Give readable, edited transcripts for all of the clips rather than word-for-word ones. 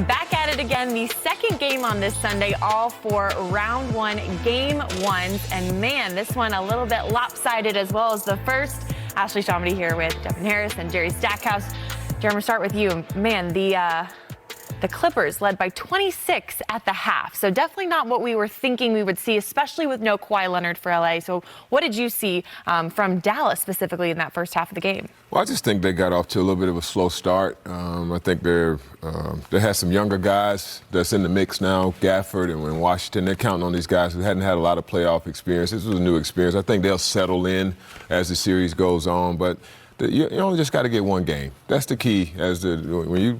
Back at it again, the second game on this Sunday, all for round one, game ones. And man, this one a little bit lopsided as well as the first. Ashley Shamedy here with Devin Harris and Jerry Stackhouse. Jerry, I'm going to start with you. Man, the Clippers led by 26 at the half. So definitely not what we were thinking we would see, especially with no Kawhi Leonard for LA. So what did you see from Dallas specifically in that first half of the game? Well, I just think they got off to a little bit of a slow start. I think they have some younger guys that's in the mix now. Gafford and Washington, they're counting on these guys who hadn't had a lot of playoff experience. This was a new experience. I think they'll settle in as the series goes on. But you only just got to get one game. That's the key. When you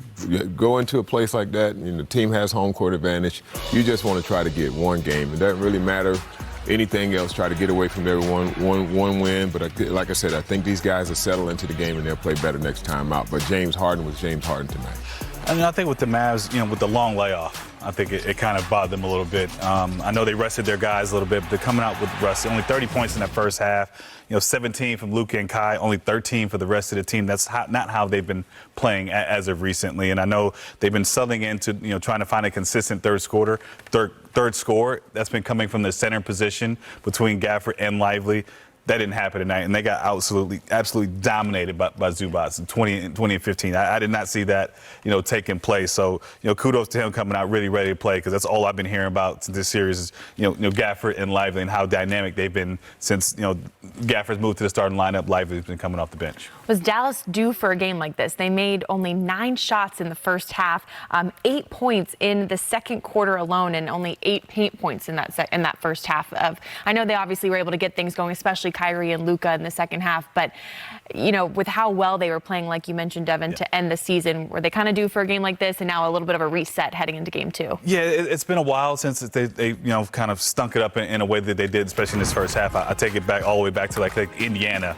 go into a place like that, and the team has home court advantage, you just want to try to get one game. It doesn't really matter anything else. Try to get away from there one win. But like I said, I think these guys will settle into the game and they'll play better next time out. But James Harden was James Harden tonight. I think with the Mavs, with the long layoff, I think it kind of bothered them a little bit. I know they rested their guys a little bit, but they're coming out with rust. Only 30 points in that first half. 17 from Luka and Kai, only 13 for the rest of the team. That's not how they've been playing as of recently. And I know they've been settling into, trying to find a consistent third scorer. That's been coming from the center position between Gafford and Lively. That didn't happen tonight, and they got absolutely dominated by Zubac in 20 and 15. I did not see that, taking place. So, kudos to him coming out really ready to play, because that's all I've been hearing about since this series is, Gafford and Lively and how dynamic they've been since, Gafford's moved to the starting lineup. Lively's been coming off the bench. Was Dallas due for a game like this? They made only 9 shots in the first half, 8 points in the second quarter alone, and only 8 paint points in that first half. I know they obviously were able to get things going, especially Kyrie and Luka in the second half, but with how well they were playing, like you mentioned, Devin, to end the season, were they kind of due for a game like this, and now a little bit of a reset heading into game 2? Yeah, it's been a while since they kind of stunk it up in a way that they did, especially in this first half. I take it back all the way back to like Indiana,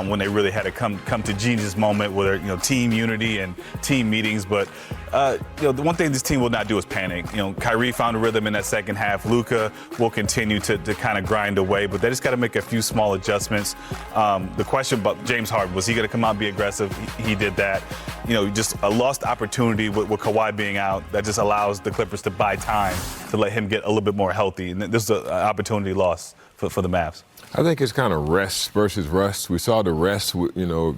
when they really had to come to Jesus moment where team unity and team meetings. But the one thing this team will not do is panic. Kyrie found a rhythm in that second half. Luka will continue to kind of grind away, but they just got to make a few small adjustments. The question about James Harden, was he going to come out and be aggressive? He did that. Just a lost opportunity with Kawhi being out that just allows the Clippers to buy time to let him get a little bit more healthy. And this is an opportunity lost for the Mavs. I think it's kind of rest versus rust. We saw the rest,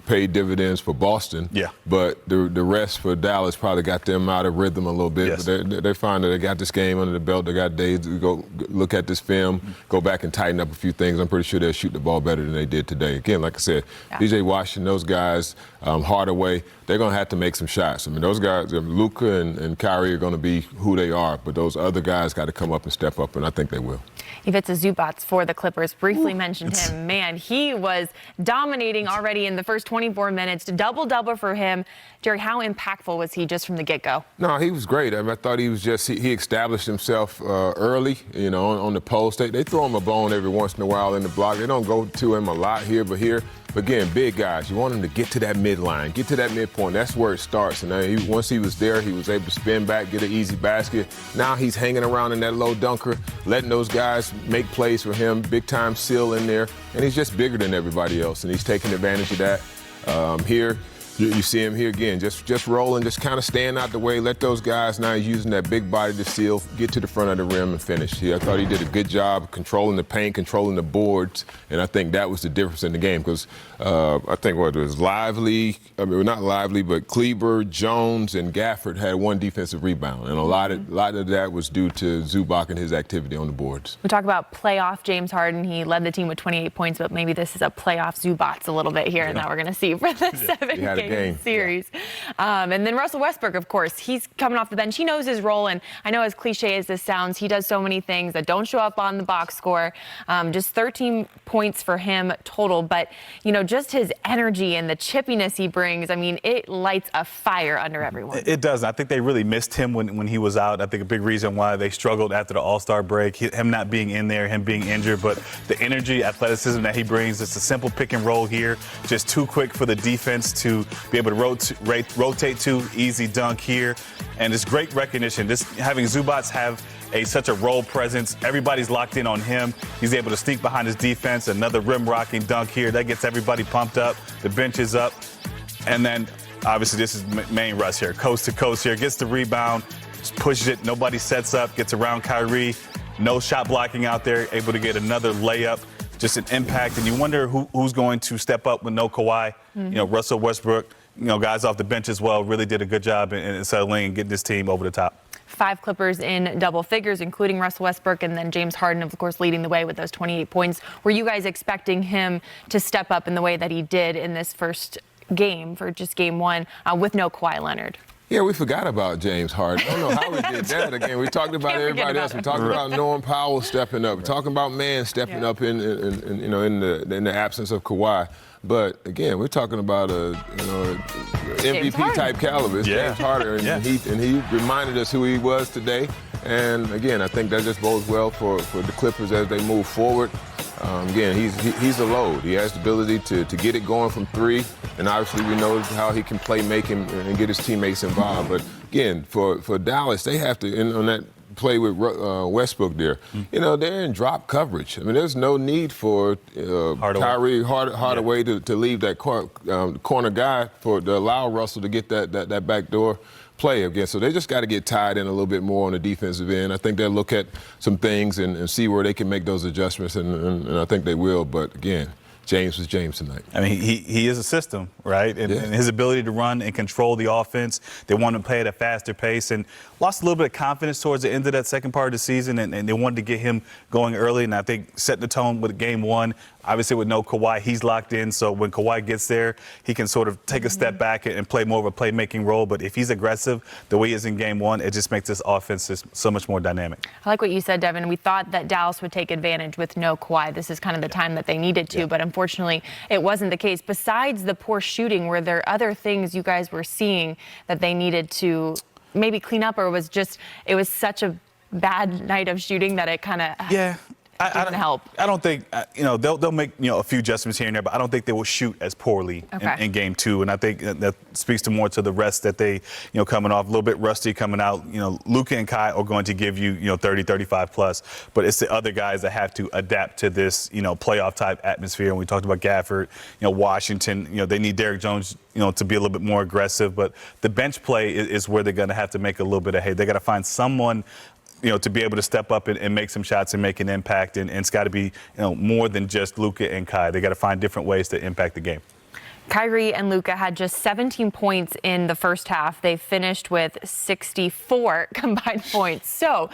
paid dividends for Boston. Yeah. But the rest for Dallas probably got them out of rhythm a little bit. Yes. But they find that they got this game under the belt. They got days to go look at this film, go back and tighten up a few things. I'm pretty sure they'll shoot the ball better than they did today. Again, like I said, DJ Washington, those guys, Hardaway, they're going to have to make some shots. I mean, those guys, Luka and Kyrie are going to be who they are, but those other guys got to come up and step up, and I think they will. Ivica Zubac for the Clippers, briefly mentioned him. Man, he was dominating already in the first 24 minutes. Double-double for him. Jerry, how impactful was he just from the get-go? No, he was great. I thought he was he established himself early, on the post. They throw him a bone every once in a while in the block. They don't go to him a lot here, but again, big guys, you want him to get to that midline, get to that midpoint. That's where it starts. And once he was there, he was able to spin back, get an easy basket. Now he's hanging around in that low dunker, letting those guys make plays for him, big-time seal in there. And he's just bigger than everybody else, and he's taking advantage of that. Here, you see him here again, just rolling, just kind of staying out the way, let those guys now using that big body to seal, get to the front of the rim and finish. I thought he did a good job controlling the paint, controlling the boards, and I think that was the difference in the game because I think it was Lively, not Lively, but Kleber, Jones, and Gafford had one defensive rebound, and a lot of that was due to Zubac and his activity on the boards. We talk about playoff James Harden. He led the team with 28 points, but maybe this is a playoff Zubac a little bit here, and that we're going to see for the 7-game series. And then Russell Westbrook, of course, he's coming off the bench. He knows his role, and I know as cliche as this sounds, he does so many things that don't show up on the box score. Just 13 points for him total, but just his energy and the chippiness he brings, it lights a fire under everyone. It does. I think they really missed him when he was out. I think a big reason why they struggled after the All-Star break, him not being in there, him being injured, but the energy, athleticism that he brings, it's a simple pick and roll here, just too quick for the defense to be able to rotate to, easy dunk here, and it's great recognition. Having Zubac have such a role presence, everybody's locked in on him. He's able to sneak behind his defense, another rim-rocking dunk here. That gets everybody pumped up. The bench is up. And then obviously this is main Russ here, coast to coast here, gets the rebound, just pushes it, nobody sets up, gets around Kyrie, no shot blocking out there, able to get another layup, just an impact. And you wonder who's going to step up with no Kawhi. You know, Russell Westbrook, you know, guys off the bench as well, really did a good job in settling and getting this team over the top. 5 Clippers in double figures, including Russell Westbrook, and then James Harden, of course, leading the way with those 28 points. Were you guys expecting him to step up in the way that he did in this first game, for just game 1, with no Kawhi Leonard? Yeah, we forgot about James Harden. I don't know how we did that again. We talked about everybody else. We talked about Norman Powell stepping up. We're talking about Man stepping up in the absence of Kawhi. But again, we're talking about a MVP type caliber. It's James Harden, and he reminded us who he was today. And again, I think that just bodes well for the Clippers as they move forward. Again, he's a load. He has the ability to get it going from 3, and obviously we know how he can play make and get his teammates involved. But again, for Dallas, they have to on that play with Westbrook there. You know, they're in drop coverage. I mean, there's no need for Kyrie Hardaway to leave that corner guy to allow Russell to get that backdoor play again. So they just got to get tied in a little bit more on the defensive end. I think they'll look at some things and see where they can make those adjustments, and I think they will. But again, James was James tonight. I mean, he is a system, right? And his ability to run and control the offense, they wanted to play at a faster pace and lost a little bit of confidence towards the end of that second part of the season, and they wanted to get him going early. And I think setting the tone with game 1, obviously with no Kawhi, he's locked in. So when Kawhi gets there, he can sort of take a step back and play more of a playmaking role. But if he's aggressive the way he is in game 1, it just makes this offense just so much more dynamic. I like what you said, Devin. We thought that Dallas would take advantage with no Kawhi. This is kind of the time that they needed to, but unfortunately it wasn't the case. Besides the poor shooting, were there other things you guys were seeing that they needed to maybe clean up, or it was such a bad night of shooting that it kind of didn't help? I don't think, they'll make, a few adjustments here and there, but I don't think they will shoot as poorly in game 2. And I think that speaks to more to the rest that they, coming off a little bit rusty coming out. Luka and Kai are going to give you, 30, 35 plus, but it's the other guys that have to adapt to this, playoff type atmosphere. And we talked about Gafford, Washington, they need Derrick Jones, to be a little bit more aggressive, but the bench play is where they're going to have to make a little bit of hay. They got to find someone to be able to step up and make some shots and make an impact. And it's got to be, more than just Luka and Kai. They got to find different ways to impact the game. Kyrie and Luka had just 17 points in the first half. They finished with 64 combined points. So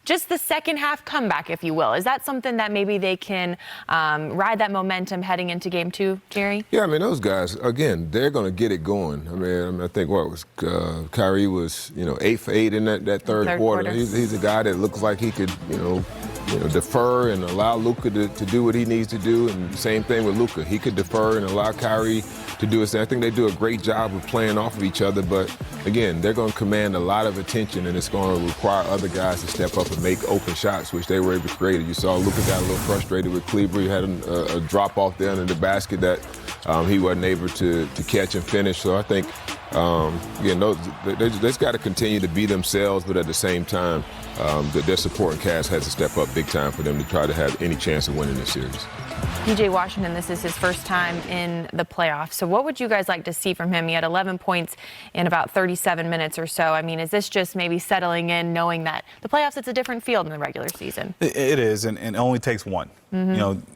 just the second half comeback, if you will. Is that something that maybe they can ride that momentum heading into game 2, Jerry? Yeah, I mean, those guys, again, they're going to get it going. I think Kyrie was, 8 for 8 in that third quarter. He's a guy that looks like he could, defer and allow Luka to do what he needs to do. And same thing with Luka. He could defer and allow Kyrie to do his thing. I think they do a great job of playing off of each other. But, again, they're going to command a lot of attention, and it's going to require other guys to step up and make open shots, which they were able to create. You saw Luka got a little frustrated with Kleber. He had a drop-off there under the basket that he wasn't able to catch and finish. So I think, they just got to continue to be themselves, but at the same time, their supporting cast has to step up big time for them to try to have any chance of winning this series. PJ Washington, this is his first time in the playoffs. So what would you guys like to see from him? He had 11 points in about 37 minutes or so. I mean, is this just maybe settling in, knowing that the playoffs, it's a different field than the regular season? It is, and it only takes one.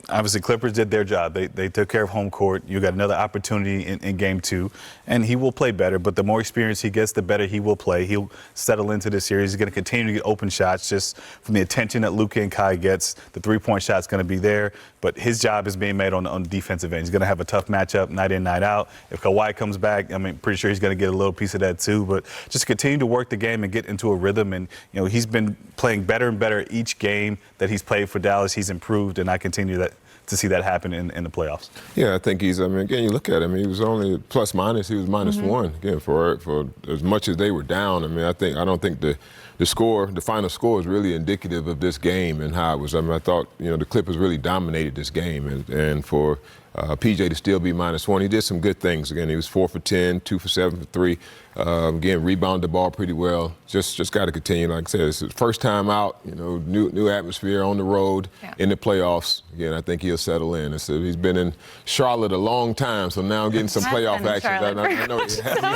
Obviously Clippers did their job. They took care of home court. You got another opportunity in game 2, and he will play better. But the more experience he gets, the better he will play. He'll settle into this series. He's going to continue to get open shots just from the attention that Luka and Kai gets. The three-point shot's going to be there, but his job is being made on the defensive end. He's going to have a tough matchup night in, night out. If Kawhi comes back, pretty sure he's going to get a little piece of that too. But just continue to work the game and get into a rhythm. And he's been playing better and better each game that he's played for Dallas. He's improved, and I continue to see that happen in the playoffs. Yeah, I think again, you look at him, he was only plus minus, he was minus 1. Again, for as much as they were down, I don't think the the final score is really indicative of this game and how it was. I mean, I thought, the Clippers really dominated this game, and for PJ to still be -1, he did some good things. Again, he was 4 for 10, 2 for 7 for 3. Again, rebounded the ball pretty well. Just got to continue. Like I said, it's his first time out. New atmosphere on the road in the playoffs. Again, I think he'll settle in. He's been in Charlotte a long time, so now getting some playoff action. I know he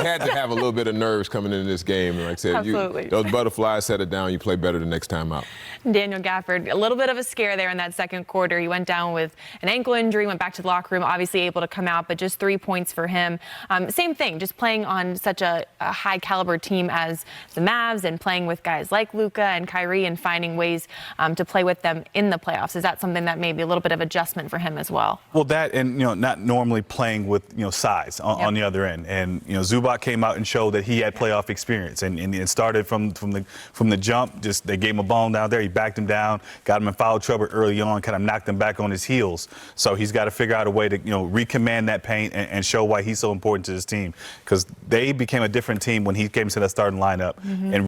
had to have a little bit of nerves coming into this game. And like I said, those butterflies settle down. You play better the next time out. Daniel Gafford, a little bit of a scare there in that second quarter. He went down with an ankle injury, went back to the locker room, obviously able to come out, but just 3 points for him. Same thing, just playing on such a high caliber team as the Mavs and playing with guys like Luka and Kyrie and finding ways to play with them in the playoffs. Is that something that may be a little bit of adjustment for him as well? Well, that and, not normally playing with, size on the other end. And, Zubac came out and showed that he had playoff experience and it started from the jump. Just they gave him a ball down there. He backed him down, got him in foul trouble early on, kind of knocked him back on his heels. So he's got to figure out a way to, recommand that paint and show why he's so important to his team, because they became a different team when he came to that starting lineup. And